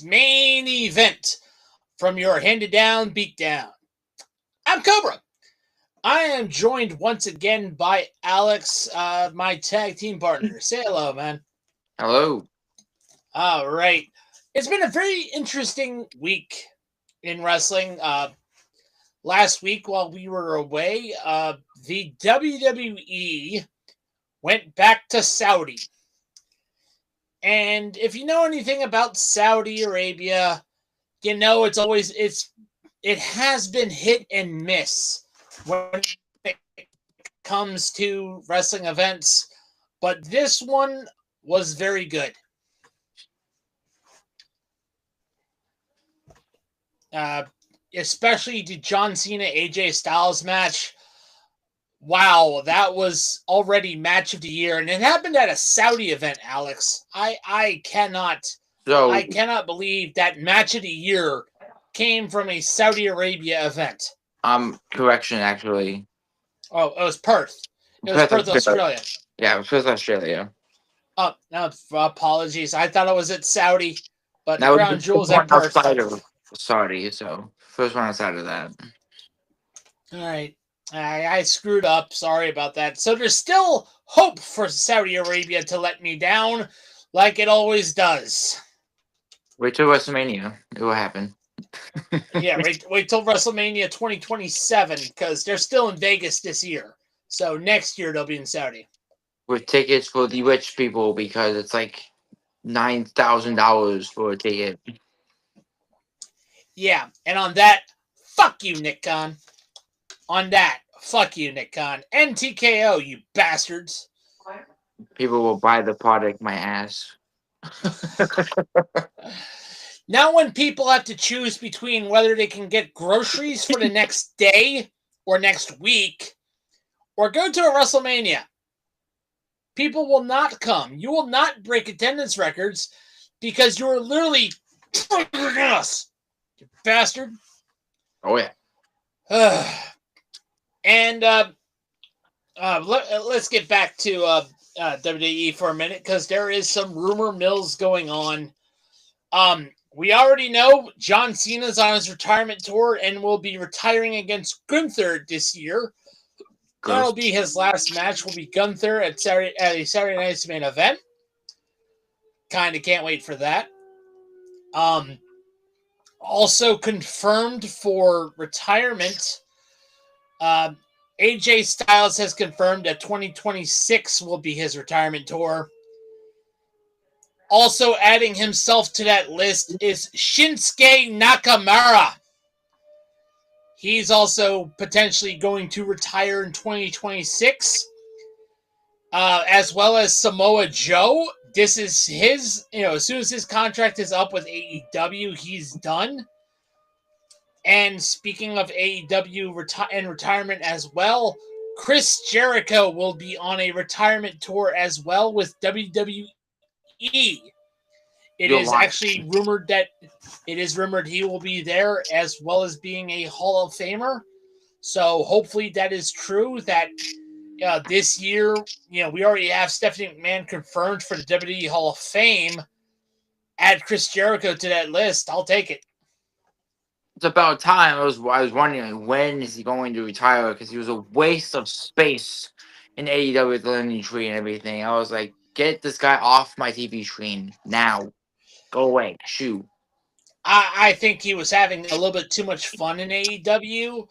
main event from your handed down beatdown. I'm Cobra. I am joined once again by Alex, my tag team partner. Say hello, man. Hello. All right. It's been a very interesting week in wrestling. Last week, while we were away, the WWE went back to Saudi. And if you know anything about Saudi Arabia, you know it has been hit and miss when it comes to wrestling events, but this one was very good. Uh, Especially the John Cena AJ Styles match. Wow, that was already match of the year, and it happened at a Saudi event, Alex. I cannot So, I cannot believe that match of the year came from a Saudi Arabia event. correction actually. Oh, it was Perth. It was Perth, Perth, Australia. Australia. Yeah, Perth, Australia. Oh, no, apologies. I thought it was at Saudi, but the That was crown the first jewels one at Perth. outside of Saudi, so first one outside of that. All right. I screwed up. Sorry about that. So there's still hope for Saudi Arabia to let me down, like it always does. Wait till WrestleMania. It will happen. Yeah, wait till WrestleMania 2027 because they're still in Vegas this year. So next year they'll be in Saudi. With tickets for the rich people because it's like $9,000 for a ticket. Yeah, and on that, fuck you, Nick Khan. On that, fuck you, Nick Khan. NTKO, you bastards. People will buy the product, my ass. Now, when people have to choose between whether they can get groceries for the next day or next week or go to a WrestleMania, people will not come. You will not break attendance records because you're literally triggering us, you bastard. Oh yeah. And let's get back to WWE for a minute because there is some rumor mills going on. We already know John Cena's on his retirement tour and will be retiring against Gunther this year. That'll be his last match. Will be Gunther at a Saturday Night's Main Event. Kind of can't wait for that. Also confirmed for retirement. AJ Styles has confirmed that 2026 will be his retirement tour. Also adding himself to that list is Shinsuke Nakamura. He's also potentially going to retire in 2026, as well as Samoa Joe. This is his, as soon as his contract is up with AEW, he's done. And speaking of AEW and retirement as well, Chris Jericho will be on a retirement tour as well with WWE. It is actually rumored he will be there as well as being a Hall of Famer. So hopefully that is true. That this year, we already have Stephanie McMahon confirmed for the WWE Hall of Fame. Add Chris Jericho to that list. I'll take it. It's about time. I was wondering when is he going to retire because he was a waste of space in AEW with the landing tree and everything. I was like, get this guy off my TV screen now. Go away. Shoo. I think he was having a little bit too much fun in AEW.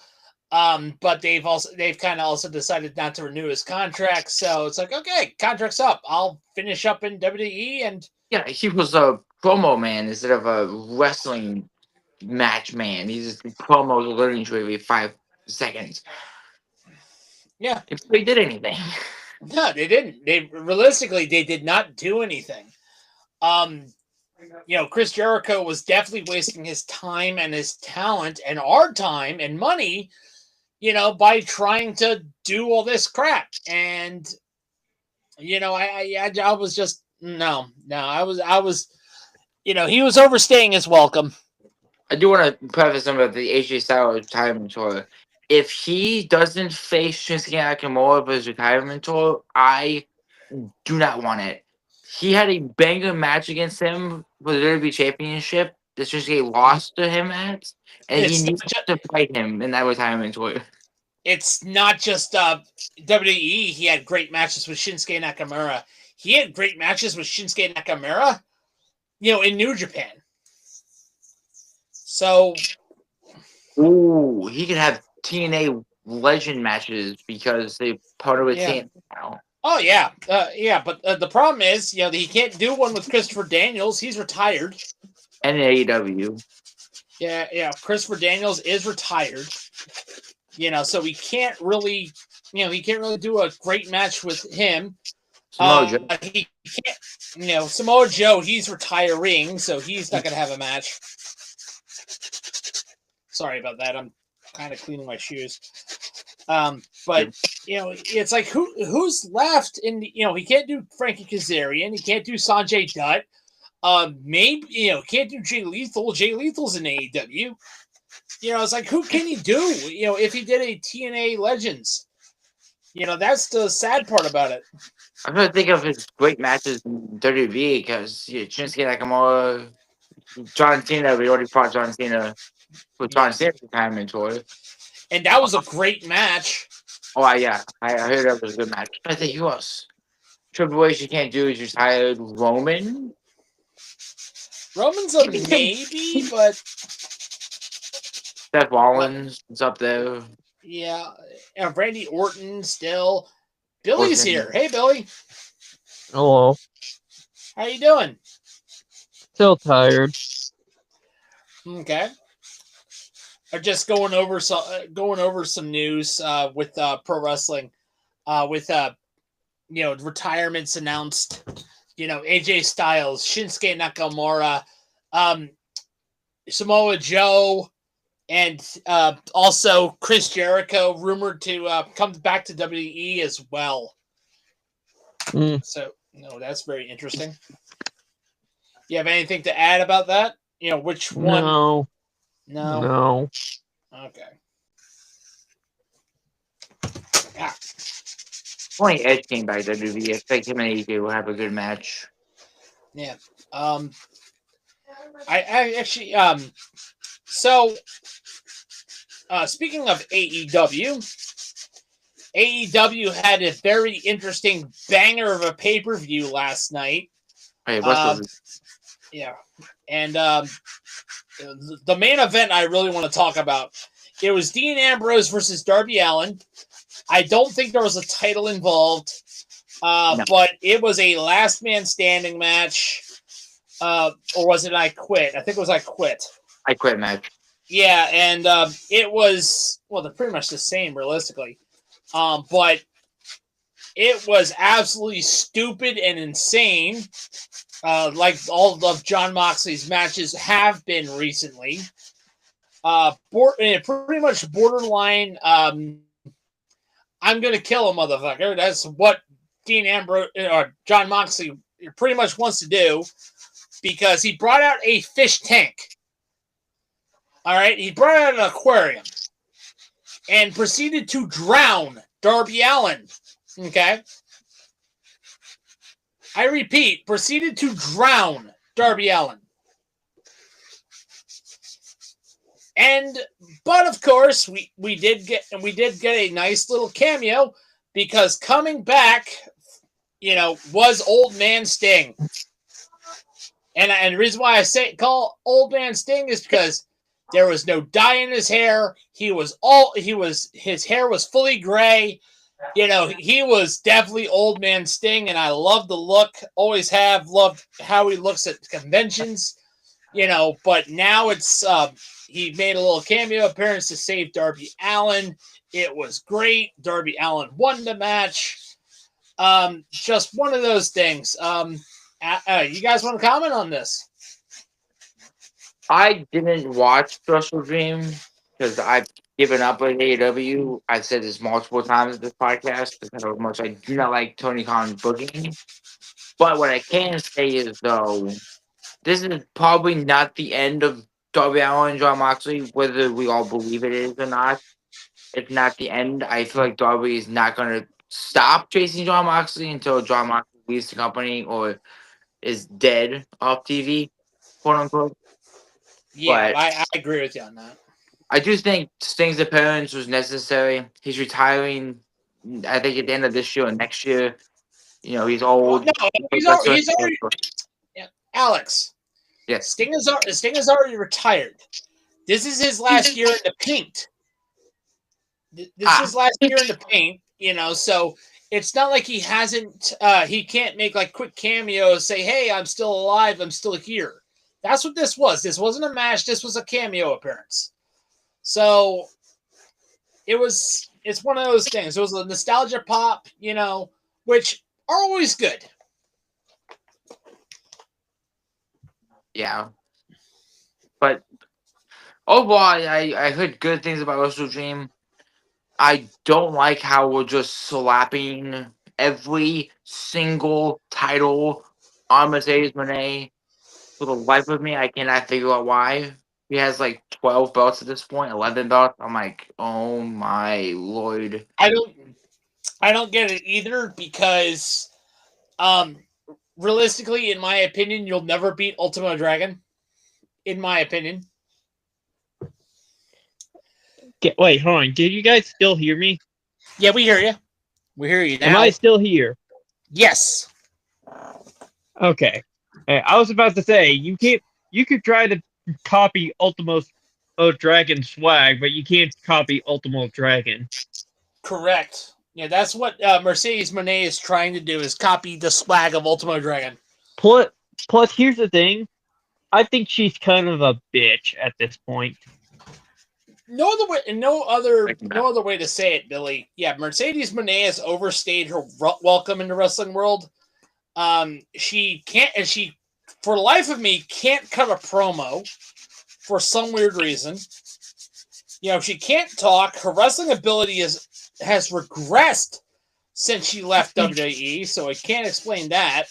But they've kind of also decided not to renew his contract. So it's like, okay, contract's up. I'll finish up in WWE and yeah, he was a promo man instead of a wrestling match man. He's just promos learning to every 5 seconds. Yeah, if they did anything. No, they didn't. They did not do anything. Chris Jericho was definitely wasting his time and his talent and our time and money, by trying to do all this crap. And, I was just, no, I was, he was overstaying his welcome. I do want to preface some of the AJ Styles retirement tour. If he doesn't face Shinsuke Nakamura for his retirement tour, I do not want it. He had a banger match against him for the WWE Championship Shinsuke lost to him at, and he It's needs not to fight him in that retirement tour. it's not just WWE. He had great matches with Shinsuke Nakamura. He had great matches with Shinsuke Nakamura, in New Japan. So, Ooh, he could have TNA legend matches because they partner with yeah. TNA now. Oh, yeah. But the problem is, he can't do one with Christopher Daniels. He's retired. And in AEW. Yeah. Christopher Daniels is retired. So he can't really, do a great match with him. Samoa Joe. He can't, Samoa Joe, he's retiring, so he's not going to have a match. Sorry about that. I'm kind of cleaning my shoes. But it's like who's left in the, he can't do Frankie Kazarian, he can't do Sanjay Dutt. Maybe can't do Jay Lethal. Jay Lethal's in AEW. It's like who can he do? If he did a TNA Legends. That's the sad part about it. I'm trying to think of his great matches in WWE because Shinsuke Nakamura, John Cena, we already fought John Cena with John Cena's retirement tour. And that was a great match. Oh, yeah. I heard that was a good match. I think who else? Triple H you can't do is retired Roman. Roman's a maybe, but Seth Rollins is up there. Yeah. Randy Orton still. Billy's here. Hey, Billy. Hello. How you doing? Still tired. Okay. I'm just going over some news with pro wrestling, with retirements announced. AJ Styles, Shinsuke Nakamura, Samoa Joe, and also Chris Jericho rumored to come back to WWE as well. So that's very interesting. You have anything to add about that? Which one? No. Okay. Yeah. Only Edge came back to WWE. I expect him and AJ will have a good match. Yeah. I actually so speaking of AEW had a very interesting banger of a pay-per-view last night. Hey, yeah. And the main event I really want to talk about, it was Dean Ambrose versus Darby Allin. I don't think there was a title involved, no. But it was a last man standing match. Or was it I Quit? I think it was I Quit. I Quit match. Yeah, and it was, well, they're pretty much the same, realistically. But it was absolutely stupid and insane, like all of Jon Moxley's matches have been recently. Pretty much borderline, I'm going to kill a motherfucker. That's what Dean Ambrose or Jon Moxley pretty much wants to do, because he brought out a fish tank. All right, he brought out an aquarium and proceeded to drown Darby Allin. Okay? I repeat, proceeded to drown Darby Allin. But of course, we did get a nice little cameo, because coming back, was Old Man Sting. And the reason why I call Old Man Sting is because there was no dye in his hair. His hair was fully gray. He was definitely Old Man Sting, and I love the look. Always have loved how he looks at conventions. But now it's he made a little cameo appearance to save Darby Allin. It was great. Darby Allin won the match. Just one of those things. You guys want to comment on this? I didn't watch Wrestle Dream because I've given up on AEW. I've said this multiple times in this podcast because how much I do not like Tony Khan's booking. But what I can say is, though, this is probably not the end of Darby Allin and Jon Moxley, whether we all believe it is or not. It's not the end. I feel like Darby is not going to stop chasing Jon Moxley until Jon Moxley leaves the company or is dead off TV, quote unquote. Yeah, But I agree with you on that. I do think Sting's appearance was necessary. He's retiring, I think, at the end of this year or next year. He's Well, old. no, he's already. Yeah, Alex, Yes. Sting is already retired. This is his last year in the paint. This is his last year in the paint. So it's not like he hasn't. He can't make like quick cameos. Say, hey, I'm still alive. I'm still here. That's what this was. This wasn't a match. This was a cameo appearance. So it's one of those things. It was a nostalgia pop, which are always good. Yeah. But overall, I heard good things about Wrestle Dream. I don't like how we're just slapping every single title on Mercedes Moné. For the life of me, I cannot figure out why. He has like 12 belts at this point, 11 belts. I'm like, oh my lord. I don't get it either because realistically, in my opinion, you'll never beat Ultimo Dragon. In my opinion. Wait, hold on. Did you guys still hear me? Yeah, we hear you. We hear you now. Am I still here? Yes. Okay. I was about to say you could try to copy Ultimo Dragon swag, but you can't copy Ultimo Dragon. Correct. Yeah, that's what Mercedes Moné is trying to do, is copy the swag of Ultimo Dragon. Plus, here's the thing. I think she's kind of a bitch at this point. No other way to say it, Billy. Yeah, Mercedes Moné has overstayed her welcome in the wrestling world. She can't, and she, for the life of me, can't cut a promo for some weird reason. She can't talk. Her wrestling ability has regressed since she left WWE, so I can't explain that.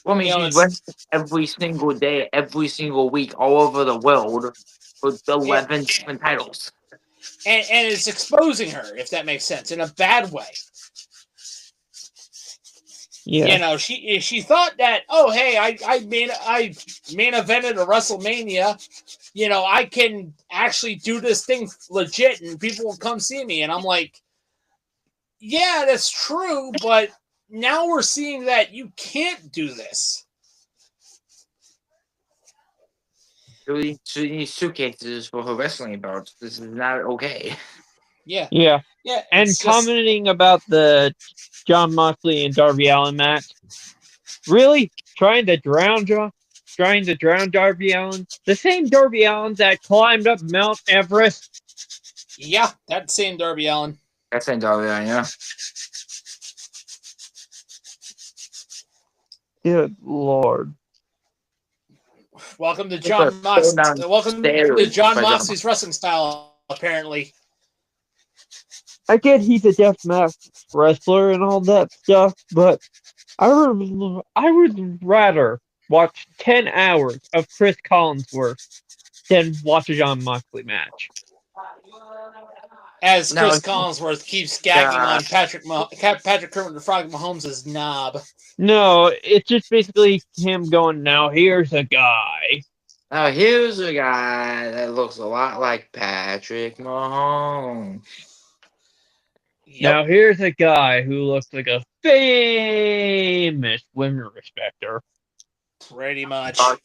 Well, I mean, she went every single day, every single week, all over the world with 11 different titles. And it's exposing her, if that makes sense, in a bad way. Yeah. She thought that, oh, hey, I main evented a WrestleMania. I can actually do this thing legit and people will come see me. And I'm like, yeah, that's true, but now we're seeing that you can't do this. She needs suitcases for her wrestling belts. This is not okay. Yeah. And commenting about the Jon Moxley and Darby Allin match, really trying to drown Darby Allin, the same Darby Allin that climbed up Mount Everest. Yeah, that same Darby Allin. That same Darby Allin, yeah. Good Lord. Welcome to Jon Moxley. Welcome to Jon Moxley's wrestling style, apparently. I get he's a deathmatch wrestler and all that stuff, but I would rather watch 10 hours of Chris Collinsworth than watch a Jon Moxley match. As Chris Collinsworth keeps gagging on Patrick Kermit the Frog Mahomes' knob. No, it's just basically him going, now here's a guy. Now here's a guy that looks a lot like Patrick Mahomes. Yep. Now here's a guy who looks like a famous women respecter. Pretty much. I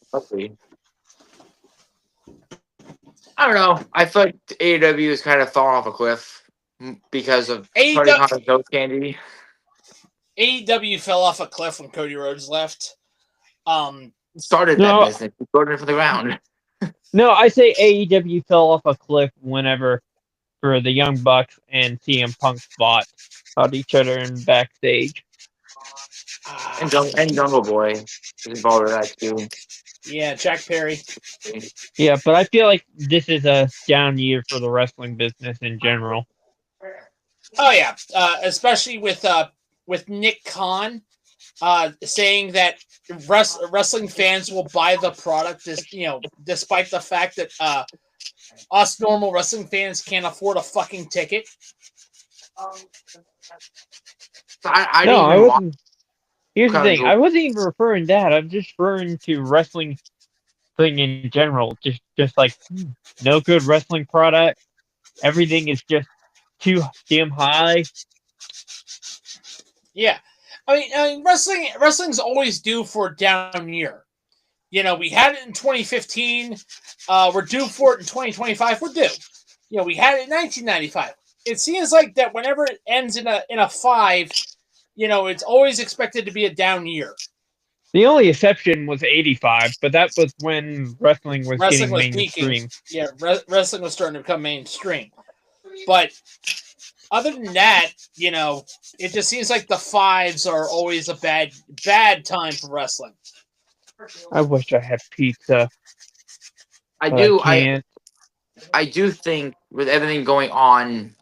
don't know. I feel like AEW has kind of fallen off a cliff because of Tony Khan's nose candy. AEW fell off a cliff when Cody Rhodes left. Started that business. He started it from the ground. No, I say AEW fell off a cliff whenever for the Young Bucks and CM Punk fought each other in backstage. And Jungle Boy is involved with that too. Yeah, Jack Perry. Yeah, but I feel like this is a down year for the wrestling business in general. Oh yeah, especially with Nick Khan saying that wrestling fans will buy the product, despite the fact that us normal wrestling fans can't afford a fucking ticket. I wasn't. Here's the thing: I wasn't even referring to that. I'm just referring to wrestling thing in general. Just like no good wrestling product. Everything is just too damn high. Yeah, I mean, wrestling's always due for a down year. You know, we had it in 2015. We're due for it in 2025. We're due. You know, we had it in 1995. It seems like that whenever it ends in a 5, you know, it's always expected to be a down year. The only exception was '85, but that was when wrestling was Wrestling getting was mainstream. peaking. Yeah, wrestling was starting to become mainstream. But other than that, you know, it just seems like the 5s are always a bad time for wrestling. I wish I had pizza. I But do. I can't. I do think with everything going on,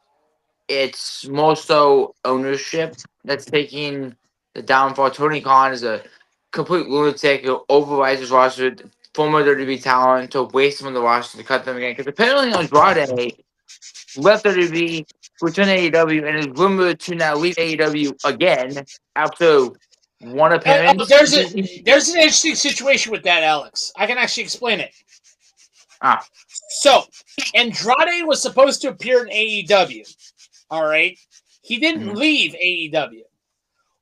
it's more so ownership that's taking the downfall. Tony Khan is a complete lunatic who overrides his roster, former WWE talent, to waste them on the roster to cut them again. Because apparently Andrade left WWE, returned to AEW, and is rumored to now leave AEW again after one appearance. There's an interesting situation with that, Alex. I can actually explain it. So, Andrade was supposed to appear in AEW. All right. He didn't leave AEW.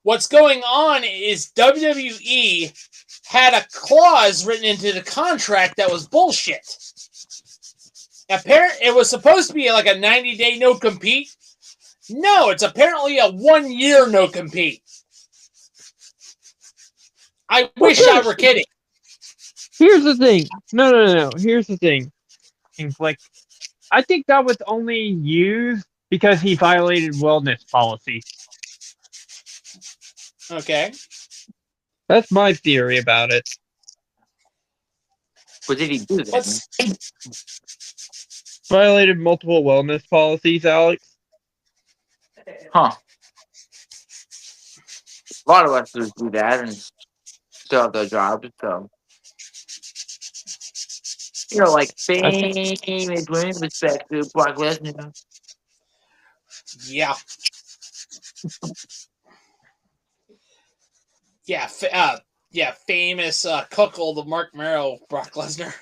What's going on is WWE had a clause written into the contract that was bullshit. It was supposed to be like a 90-day no compete. No, it's apparently a 1-year no compete. I wish I were kidding. Here's the thing. No. Here's the thing. Like, I think that was only used because he violated wellness policy. Okay. That's my theory about it. But did he do that? Violated multiple wellness policies, Alex. Huh. A lot of wrestlers do that and still have their jobs, so. You know, like famous women respect to Brock Lesnar. Yeah. Yeah, famous cuckold of Mark Merrow, Brock Lesnar.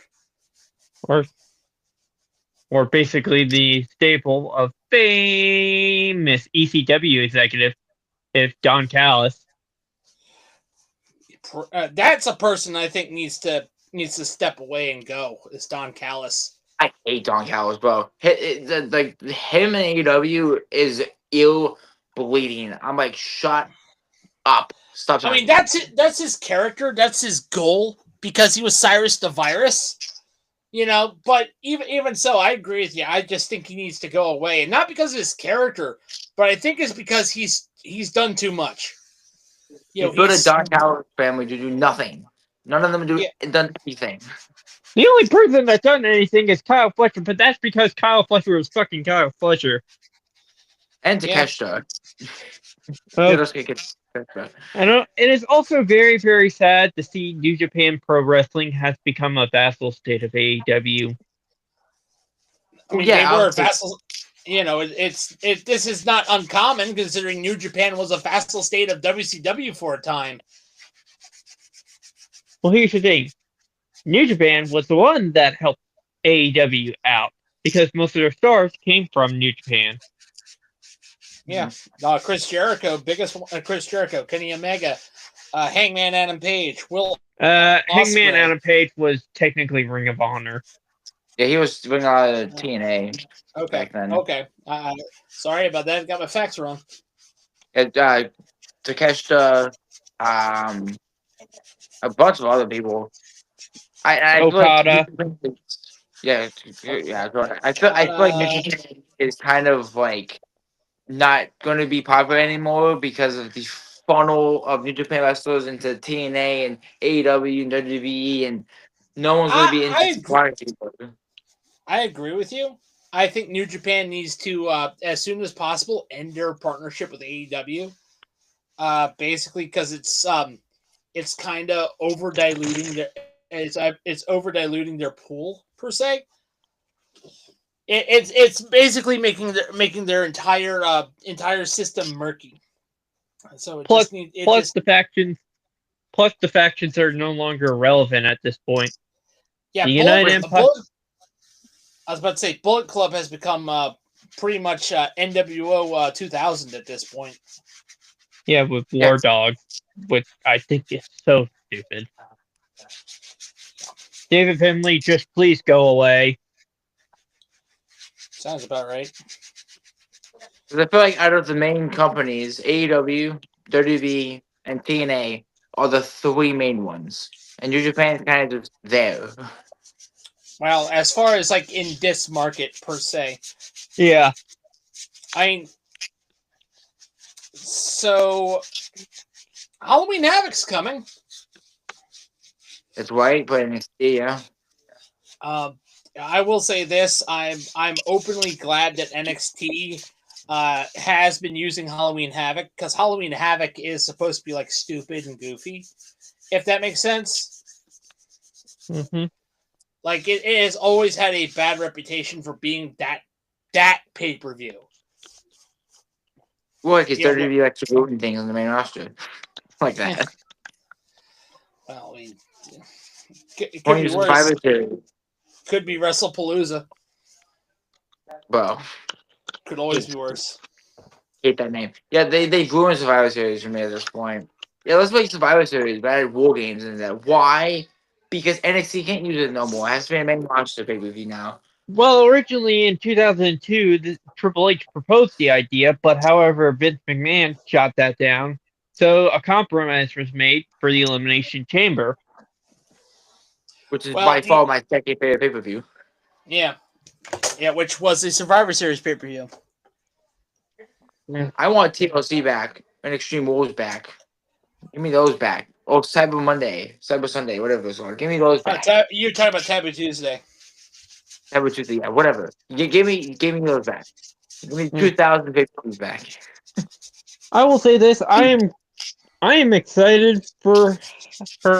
Or basically the staple of famous ECW executive, if Don Callis. That's a person I think needs to step away and go. Is Don Callis. I hate Don Callis, bro. Like him and AEW is ill bleeding. I'm like, shut up. Stop. I mean, that's it. That's his character. That's his goal because he was Cyrus the Virus. You know, but even so, I agree with you. I just think he needs to go away, and not because of his character, but I think it's because he's done too much. You know, put a Don Callis family to do nothing. None of them done anything. The only person that's done anything is Kyle Fletcher, but that's because Kyle Fletcher is fucking Kyle Fletcher. And Takeshita. I know. It is also very, very sad to see New Japan Pro Wrestling has become a vassal state of AEW. I mean, they were vassals. You know, this is not uncommon considering New Japan was a vassal state of WCW for a time. Well, here's the thing. New Japan was the one that helped AEW out because most of their stars came from New Japan. Yeah. Chris Jericho, Chris Jericho, Kenny Omega, Hangman Adam Page, Hangman Adam Page was technically Ring of Honor. Yeah, he was doing TNA. Okay. Back then. Okay. Sorry about that. Got my facts wrong. Takeshita, a bunch of other people. I Okada. Yeah. I feel like New Japan is kind of like not going to be popular anymore because of the funnel of New Japan wrestlers into TNA and AEW and WWE, and no one's going to be into I agree with you. I think New Japan needs to, as soon as possible, end their partnership with AEW. Basically, because it's kind of over diluting their pool per se. It's basically making their entire system murky. So the factions are no longer relevant at this point. Yeah, The United Empire. I was about to say Bullet Club has become pretty much NWO 2000 at this point. Yeah, with War Dog, which I think is so stupid. David Finley, just please go away. Sounds about right. Because I feel like out of the main companies, AEW, WWE, and TNA are the three main ones. And New Japan's kind of just there. Well, as far as like in this market per se, Yeah. I mean, so Halloween Havoc's coming. That's right, but in yeah. I will say this: I'm openly glad that NXT has been using Halloween Havoc, because Halloween Havoc is supposed to be like stupid and goofy, if that makes sense. Mm-hmm. Like it has always had a bad reputation for being that pay-per-view. Well, because WWE likes to voting things on the main roster. Like that. Well, I mean, it could be worse. Could be WrestlePalooza. Well, could always be worse. Hate that name. Yeah, they ruined Survivor Series for me at this point. Yeah, let's make Survivor Series, but add War Games in there. Why? Because NXT can't use it no more. It has to be a main roster pay-per-view now. Well, originally in 2002, Triple H proposed the idea, but however, Vince McMahon shot that down. So a compromise was made for the Elimination Chamber. Which is by far my second favorite pay-per-view. Yeah. Yeah, which was the Survivor Series pay-per-view. I want TLC back and Extreme Rules back. Give me those back. Or Cyber Monday, Cyber Sunday, whatever it's called. Give me those back. You're talking about Taboo Tuesday. Taboo Tuesday, yeah, whatever. Give me those back. Give me 2,000 pay-per-views back. I will say this: I am excited for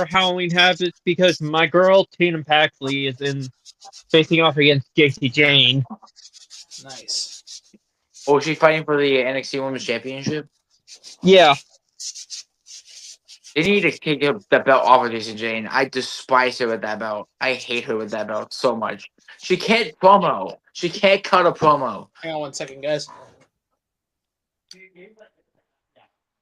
Halloween Havoc because my girl Tina Paxley is facing off against Jacy Jayne. Nice. Oh, is she fighting for the NXT Women's Championship? Yeah. They need to take the belt off of Jacy Jayne. I despise her with that belt. I hate her with that belt so much. She can't promo. She can't cut a promo. Hang on 1 second, guys.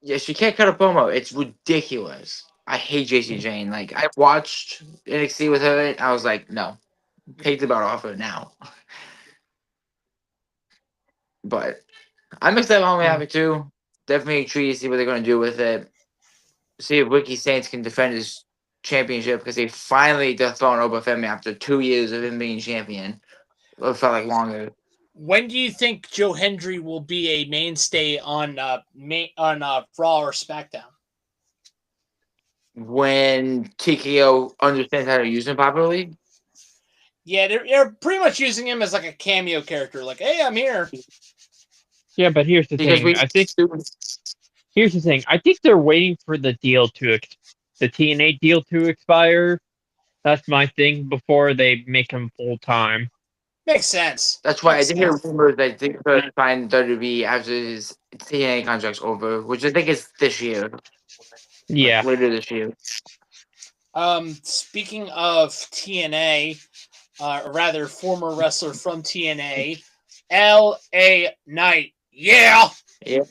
Yeah, she can't cut a promo. It's ridiculous. I hate Jacy Jayne. Like, I watched NXT with her, and I was like, no. Take the belt off her now. But I'm excited about Halloween Havoc too. Definitely intrigued to see what they're going to do with it. See if Ricky Saints can defend his championship, because they finally dethroned Obafemi after 2 years of him being champion. It felt like longer. When do you think Joe Hendry will be a mainstay on Raw or SmackDown? When TKO understands how to use him properly. Yeah, they're pretty much using him as like a cameo character. Like, hey, I'm here. Yeah, but here's the thing. Here's the thing. I think they're waiting for the TNA deal to expire. That's my thing, before they make him full time. Makes sense. That's why I did hear rumors that they could find WWE after his TNA contract's over, which I think is this year. Yeah. Later this year. Speaking of TNA, rather former wrestler from TNA, LA Knight. Yeah. Yeah.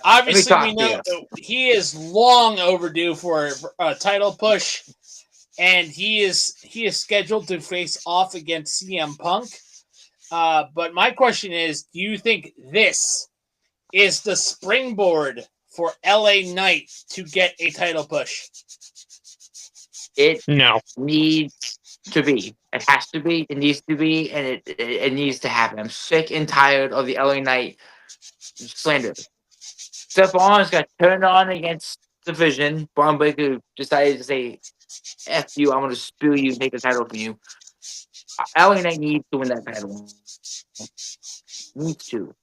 Obviously, we know he is long overdue for a title push, and he is scheduled to face off against CM Punk. But my question is, do you think this is the springboard for LA Knight to get a title push? It needs to be. It has to be. It needs to be, and it needs to happen. I'm sick and tired of the LA Knight slander. Seth Rollins got turned on against Division. Braun Breaker decided to say, F you, I'm going to spill you and take the title from you. LA Knight needs to win that title. Needs to.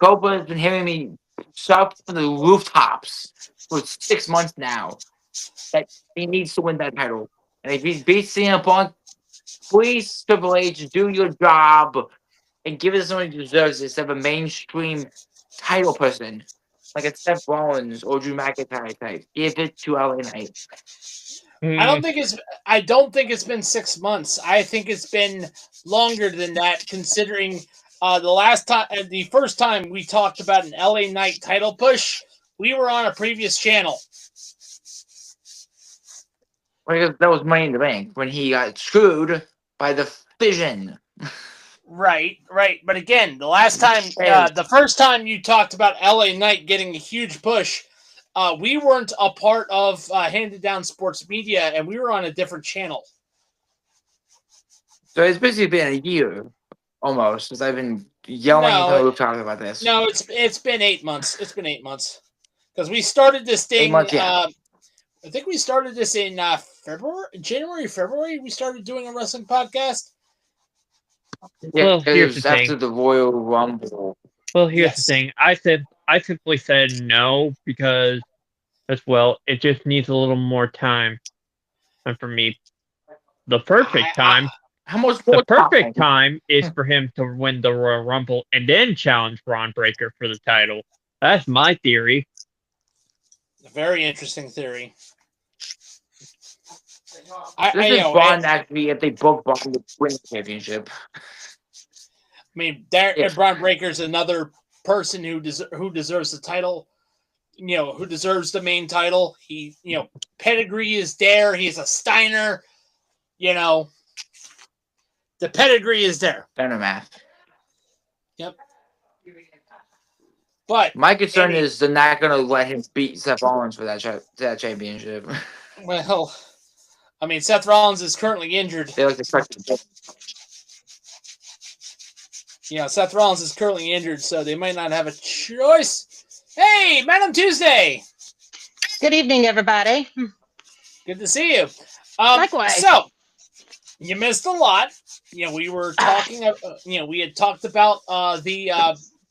Cobra has been hearing me shout from the rooftops for 6 months now that he needs to win that title. And if he beats CM Punk, please, Triple H, do your job and give it to someone who deserves it instead of a mainstream title person like a Seth Rollins or Drew McIntyre type. Give it to LA Knight. I don't think it's been 6 months. I think it's been longer than that, considering the first time we talked about an LA Knight title push, we were on a previous channel. Because that was Money in the Bank when he got screwed by the Fission. Right. But again, the first time you talked about LA Knight getting a huge push, we weren't a part of Handed Down Sports Media, and we were on a different channel. So it's basically been a year, almost, since I've been yelling until the rooftop about this. No, it's been 8 months. It's been 8 months. Because we started this thing, 8 months, yeah. I think we started this in February. We started doing a wrestling podcast. Yeah, Well, here's the after thing. the Royal Rumble. Well, here's the thing. I simply said no because, as well, it just needs a little more time. And for me, the perfect time is for him to win the Royal Rumble and then challenge Braun Breaker for the title. That's my theory. A very interesting theory. This is Braun actually if they both Braun to win the championship. I mean, Braun Breaker's another person who deserves the title. Who deserves the main title. He, pedigree is there. He's a Steiner. The pedigree is there. Better math. Yep. But my concern is they're not going to let him beat Seth Rollins for that championship. Well, I mean, Seth Rollins is currently injured. They like to Seth Rollins is currently injured, so they might not have a choice. Hey, Madam Tuesday. Good evening, everybody. Good to see you. Likewise. So, you missed a lot. We were talking. We had talked about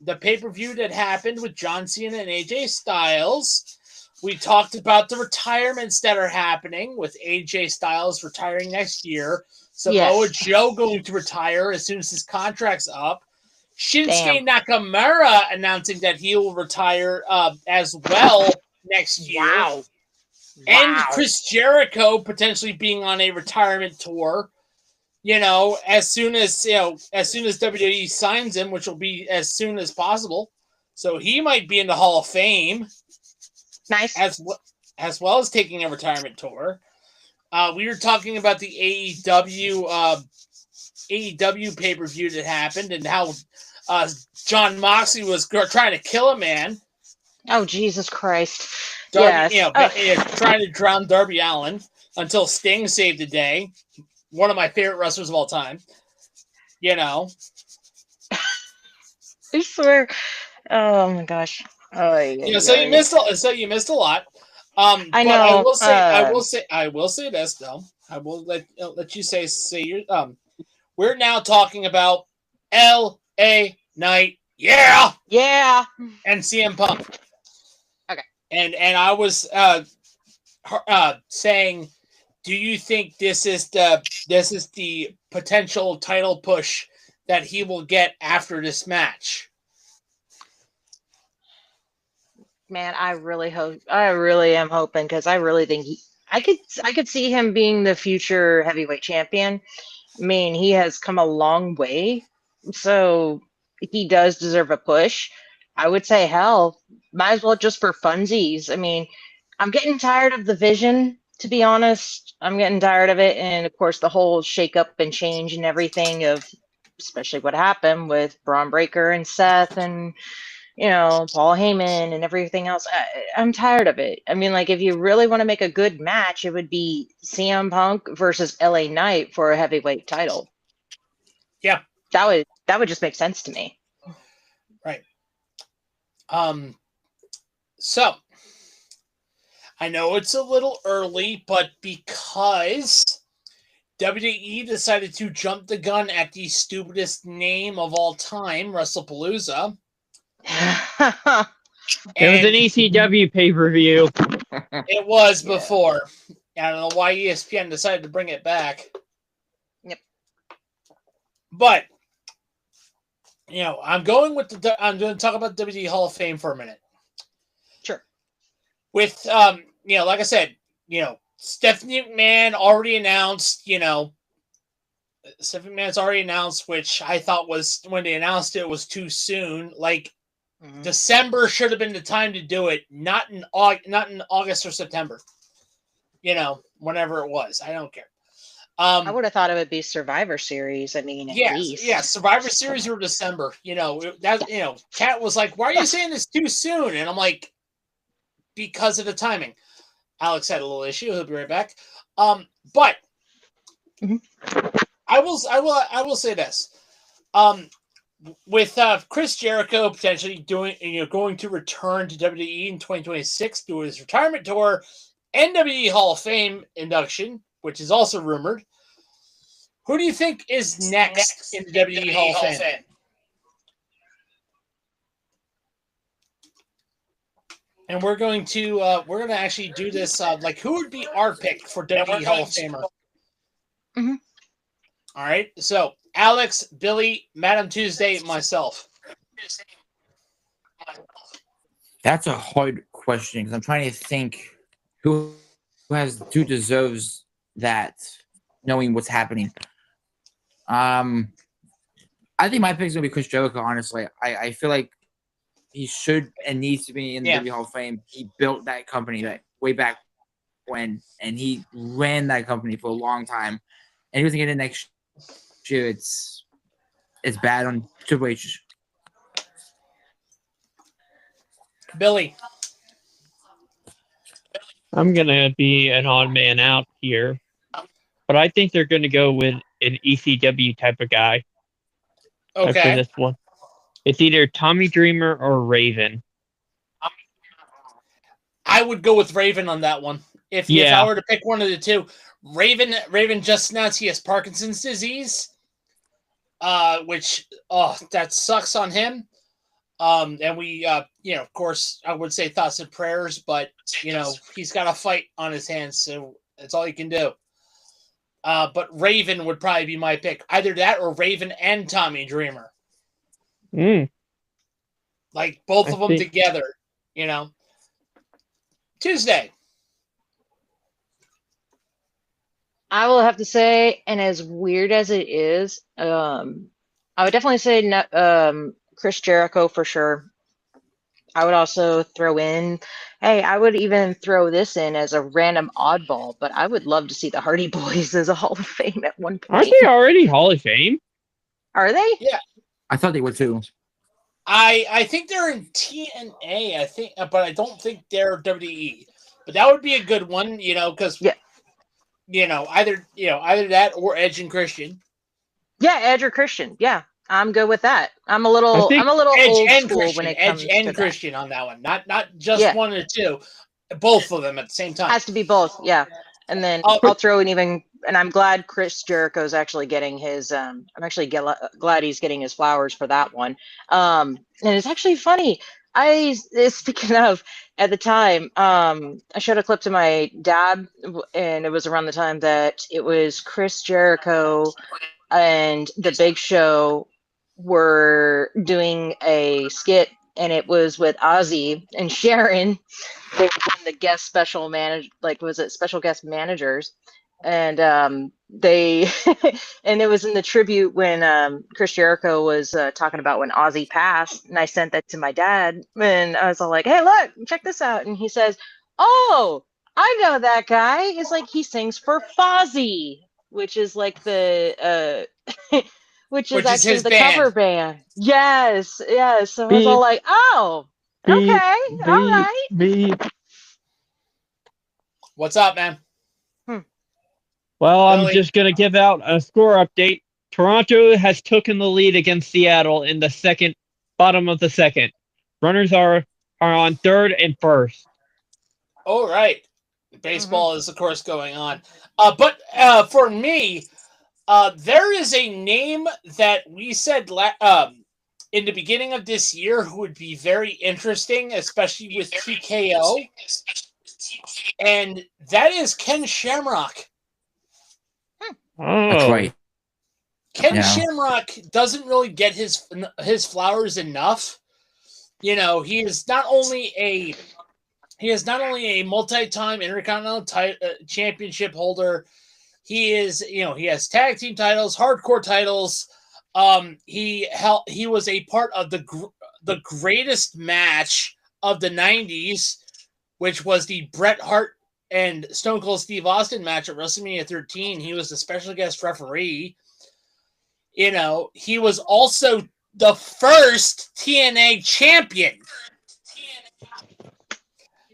the pay-per-view that happened with John Cena and AJ Styles. We talked about the retirements that are happening with AJ Styles retiring next year. Samoa Joe going to retire as soon as his contract's up. Shinsuke Nakamura announcing that he will retire as well next year. Wow. And Chris Jericho potentially being on a retirement tour. As soon as WWE signs him, which will be as soon as possible. So he might be in the Hall of Fame. Nice. As well as taking a retirement tour. We were talking about the AEW pay-per-view that happened and how Jon Moxley was trying to kill a man. Oh, Jesus Christ. Trying to drown Darby Allin until Sting saved the day. One of my favorite wrestlers of all time. I swear. Oh my gosh. So you missed a lot. I know. I will say this though. I will let you say your we're now talking about LA Knight. Yeah. And CM Punk. Okay. And I was saying, do you think this is the potential title push that he will get after this match? Man, I really am hoping, because I really think I could see him being the future heavyweight champion. I mean, he has come a long way, so he does deserve a push. I would say, hell, might as well just for funsies. I mean, I'm getting tired of the Vision, to be honest. I'm getting tired of it, and of course, the whole shake-up and change and everything of, especially what happened with Braun Breaker and Seth and Paul Heyman and everything else. I'm tired of it. I mean, if you really want to make a good match, it would be CM Punk versus LA Knight for a heavyweight title. Yeah. That would just make sense to me. Right. So I know it's a little early, but because WWE decided to jump the gun at the stupidest name of all time, WrestlePalooza. It was an ECW pay-per-view. It was before. I don't know why ESPN decided to bring it back. Yep. But I'm going to talk about WWE Hall of Fame for a minute. Sure. With like I said, Stephanie McMahon already announced, Stephanie McMahon's already announced, which I thought was, when they announced it, was too soon. Like, December should have been the time to do it, not in August or September. Whenever it was. I don't care. I would have thought it would be Survivor Series. I mean, at least. Yeah, Survivor Series or December. Kat was like, "Why are you saying this too soon?" And I'm like, "Because of the timing." Alex had a little issue. He'll be right back. But I will say this. With Chris Jericho potentially going to return to WWE in 2026 through his retirement tour, WWE Hall of Fame induction, which is also rumored. Who do you think is next in the WWE Hall of Fame? And we're going to actually do this. Who would be our pick for WWE Hall of Famer? Mm-hmm. All right. So Alex, Billy, Madam Tuesday, myself. That's a hard question because I'm trying to think who deserves that, knowing what's happening. I think my pick is gonna be Chris Jericho. Honestly, I feel like he should and needs to be in the WWE Hall of Fame. He built that company way back when, and he ran that company for a long time. And he was getting next year. It's bad on Triple H. Billy. I'm going to be an odd man out here, but I think they're going to go with an ECW type of guy. Okay. For this one. It's either Tommy Dreamer or Raven. I would go with Raven on that one. If I were to pick one of the two. Raven just announced he has Parkinson's disease, which, that sucks on him. And we, of course, I would say thoughts and prayers, but, he's got a fight on his hands, so that's all he can do. But Raven would probably be my pick. Either that or Raven and Tommy Dreamer. Like, both of them together, Tuesday. I will have to say, and as weird as it is, I would definitely say Chris Jericho for sure. I would also throw in, I would even throw this in as a random oddball, but I would love to see the Hardy Boys as a Hall of Fame at one point. Aren't they already Hall of Fame? Are they? Yeah. I thought they were too. I think they're in TNA, but I don't think they're WWE. But that would be a good one, because either that or Edge and Christian. Yeah, Edge or Christian. Yeah, I'm good with that. I'm a little Edge old and school Christian, when it Edge comes and to Christian on that one. Not just one or two, both of them at the same time. Has to be both. Yeah, and then I'll throw in even. And I'm glad Chris Jericho's actually getting his. I'm actually glad he's getting his flowers for that one. And it's actually funny. Speaking of, at the time, I showed a clip to my dad, and it was around the time that it was Chris Jericho and The Big Show were doing a skit, and it was with Ozzy and Sharon. They were the guest special special guest managers. And they and it was in the tribute when Chris Jericho was talking about when Ozzy passed, and I sent that to my dad, and I was all like, "Hey, look, check this out!" And he says, "Oh, I know that guy. It's like he sings for Fozzy, which is like the which is actually the cover band." Yes. So I was all like, "Oh, okay, all right." What's up, man? Well, I'm just going to give out a score update. Toronto has taken the lead against Seattle in the bottom of the second. Runners are on third and first. All right. Baseball is, of course, going on. But for me, there is a name that we said in the beginning of this year who would be very interesting, especially with TKO. And that is Ken Shamrock. That's right. Ken Shamrock doesn't really get his flowers enough. He is not only He is not only a multi-time Intercontinental Championship holder, he has tag team titles, hardcore titles. He was a part of the greatest match of the 90s, which was the Bret Hart and Stone Cold Steve Austin match at WrestleMania 13. He was the special guest referee. He was also the first TNA champion.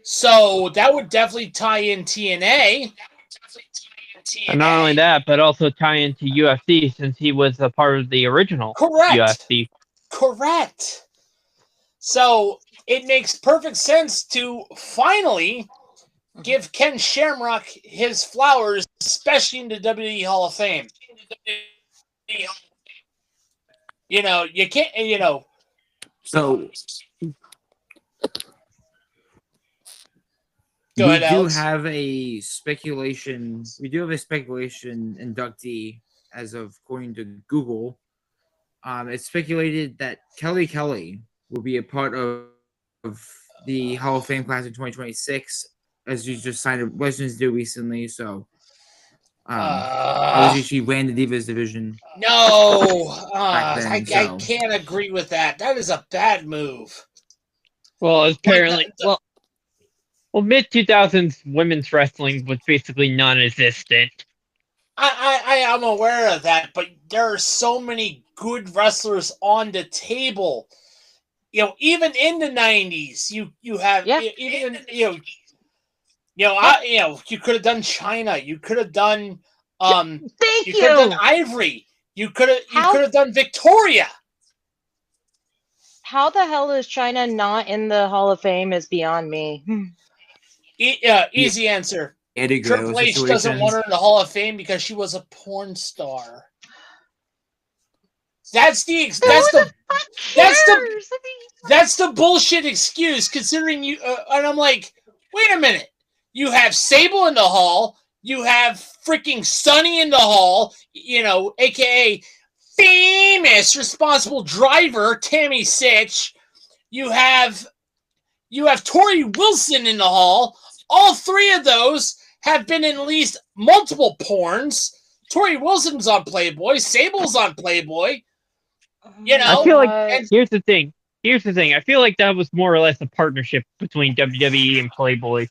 So that would definitely tie in TNA. And not only that, but also tie into UFC since he was a part of the original UFC. Correct. So it makes perfect sense to finally give Ken Shamrock his flowers, especially in the WWE Hall of Fame. You can't, So Go ahead, We Alex. do have a speculation inductee as of according to Google. It's speculated that Kelly will be a part of the Hall of Fame class in 2026, as you just signed a Legends deal recently. So, obviously she ran the Divas division. No, then, I can't agree with that. That is a bad move. Well, apparently, mid 2000s women's wrestling was basically non-existent. I am aware of that, but there are so many good wrestlers on the table. Even in the 90s, you have even you could have done China. You could have done Thank you could have done Ivory. You could have done Victoria. How the hell is China not in the Hall of Fame is beyond me. Easy answer. Triple H doesn't want her in the Hall of Fame because she was a porn star. That's the bullshit excuse. Considering you, and I'm like, wait a minute. You have Sable in the Hall. You have freaking Sunny in the Hall. AKA famous responsible driver Tammy Sitch. You have Tori Wilson in the Hall. All three of those have been in at least multiple porns. Tori Wilson's on Playboy. Sable's on Playboy. I feel like here's the thing. I feel like that was more or less a partnership between WWE and Playboy.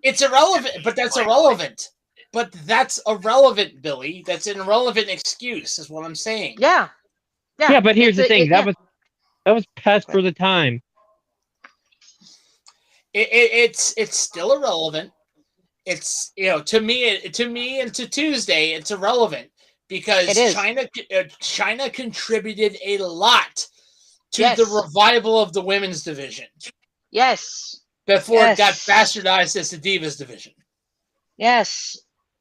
It's irrelevant, but that's irrelevant. But that's irrelevant, Billy. That's an irrelevant excuse, is what I'm saying. Yeah. But here's the thing. That was past for the time. It's still irrelevant. It's to me and to Tuesday, it's irrelevant because China contributed a lot to the revival of the women's division. Yes. Before it got bastardized as the Divas division. Yes.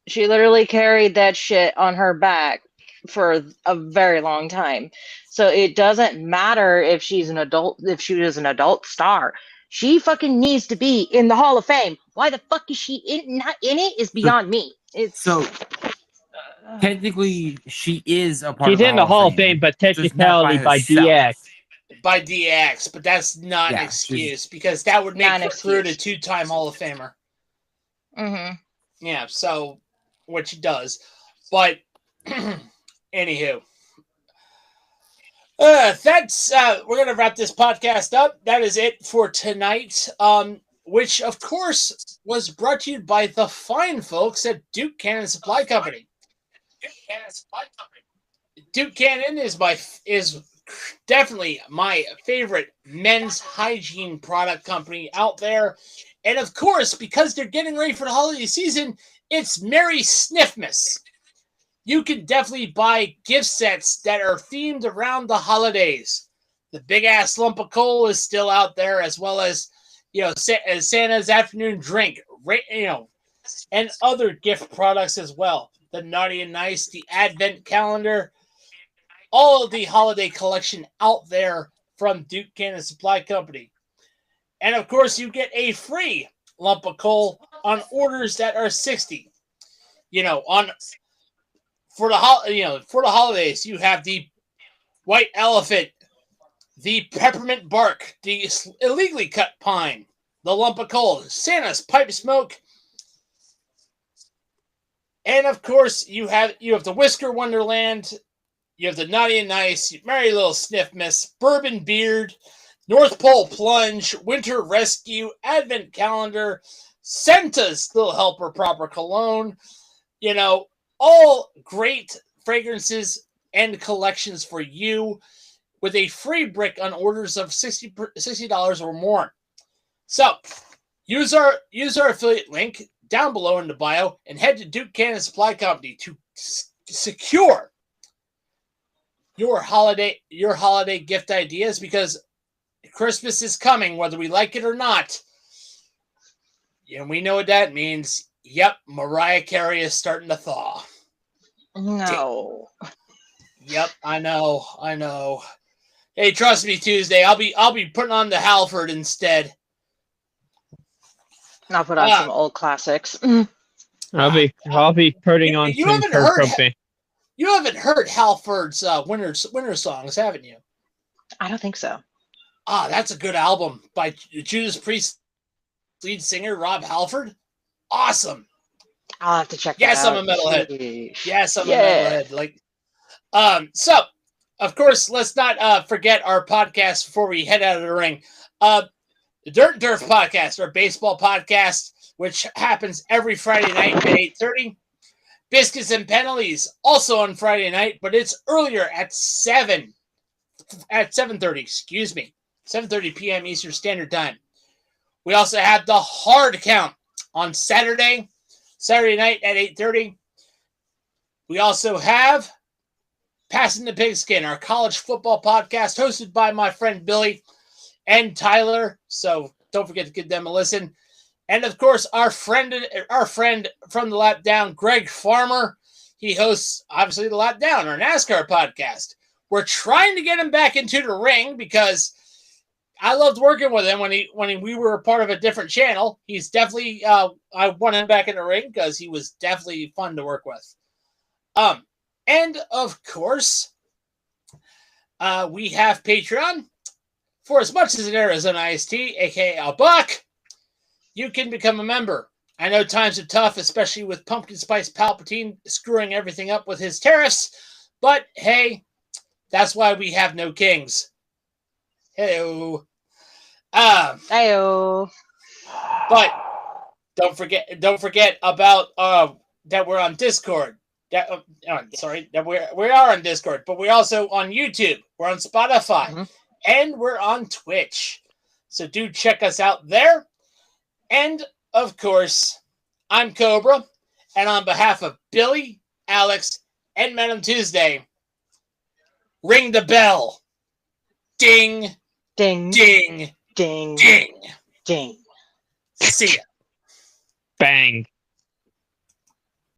She literally carried that shit on her back for a very long time. So it doesn't matter if she was an adult star. She fucking needs to be in the Hall of Fame. Why the fuck is she not in it is beyond me. Technically, she is a part She's of in the Hall of Fame, but technically by DX. By DX, but that's not an excuse because that would make her through to two-time Hall of Famer. Mm-hmm. Yeah, so which she does. But anywho. That's we're gonna wrap this podcast up. That is it for tonight. Which of course was brought to you by the fine folks at Duke Cannon Supply Company. Duke Cannon is definitely my favorite men's hygiene product company out there. And of course, because they're getting ready for the holiday season, it's Merry Sniffmas. You can definitely buy gift sets that are themed around the holidays. The big ass lump of coal is still out there, as well as Santa's afternoon drink, and other gift products as well. The Naughty and Nice, the Advent calendar, all of the holiday collection out there from Duke Cannon Supply Company. And of course, you get a free lump of coal on orders that are $60. For the holidays, you have the white elephant, the peppermint bark, the illegally cut pine, the lump of coal, Santa's pipe smoke, and of course you have the Whisker Wonderland, you have the Naughty and Nice, Merry Little Sniff Miss, Bourbon Beard, North Pole Plunge, Winter Rescue, Advent Calendar, Santa's Little Helper Proper Cologne. You know, all great fragrances and collections for you with a free brick on orders of $60 or more. So, use our affiliate link down below in the bio and head to Duke Cannon Supply Company to secure your holiday gift ideas, because Christmas is coming, whether we like it or not. And we know what that means. Yep, Mariah Carey is starting to thaw. No. Yep, I know. Hey, trust me, Tuesday. I'll be putting on the Halford instead. I'll put on some old classics. I'll be putting on some Kurt Cobain. You haven't heard Halford's winter songs, haven't you? I don't think so. That's a good album by Judas Priest lead singer Rob Halford. Awesome. I'll have to check that yes, out. I'm a metalhead. Sheesh. Yes, I'm a metalhead. So, of course, let's not forget our podcast before we head out of the ring. The Dirt and Turf podcast, our baseball podcast, which happens every Friday night at 8:30. Biscuits and Penalties, also on Friday night, but it's earlier at 7:30, excuse me. 7:30 p.m. Eastern Standard Time. We also have the Hard Count on Saturday night at 8:30. We also have Passing the Pigskin, our college football podcast, hosted by my friend Billy and Tyler. So don't forget to give them a listen. And of course, our friend from the Lap Down, Greg Farmer. He hosts, obviously, the Lap Down, our NASCAR podcast. We're trying to get him back into the ring because I loved working with him when we were a part of a different channel. He's definitely I want him back in the ring because he was definitely fun to work with. And of course, we have Patreon. For as much as an Arizona Iced Tea, aka a buck, you can become a member. I know times are tough, especially with Pumpkin Spice Palpatine screwing everything up with his tariffs. But hey, that's why we have no kings. Hello. Heyo. But don't forget about that we're on Discord. That we are on Discord, but we're also on YouTube. We're on Spotify, and we're on Twitch. So do check us out there. And of course, I'm Cobra, and on behalf of Billy, Alex, and Madam Tuesday, ring the bell. Ding, Ding. ding, Ding. ding. Ding. See ya. Bang.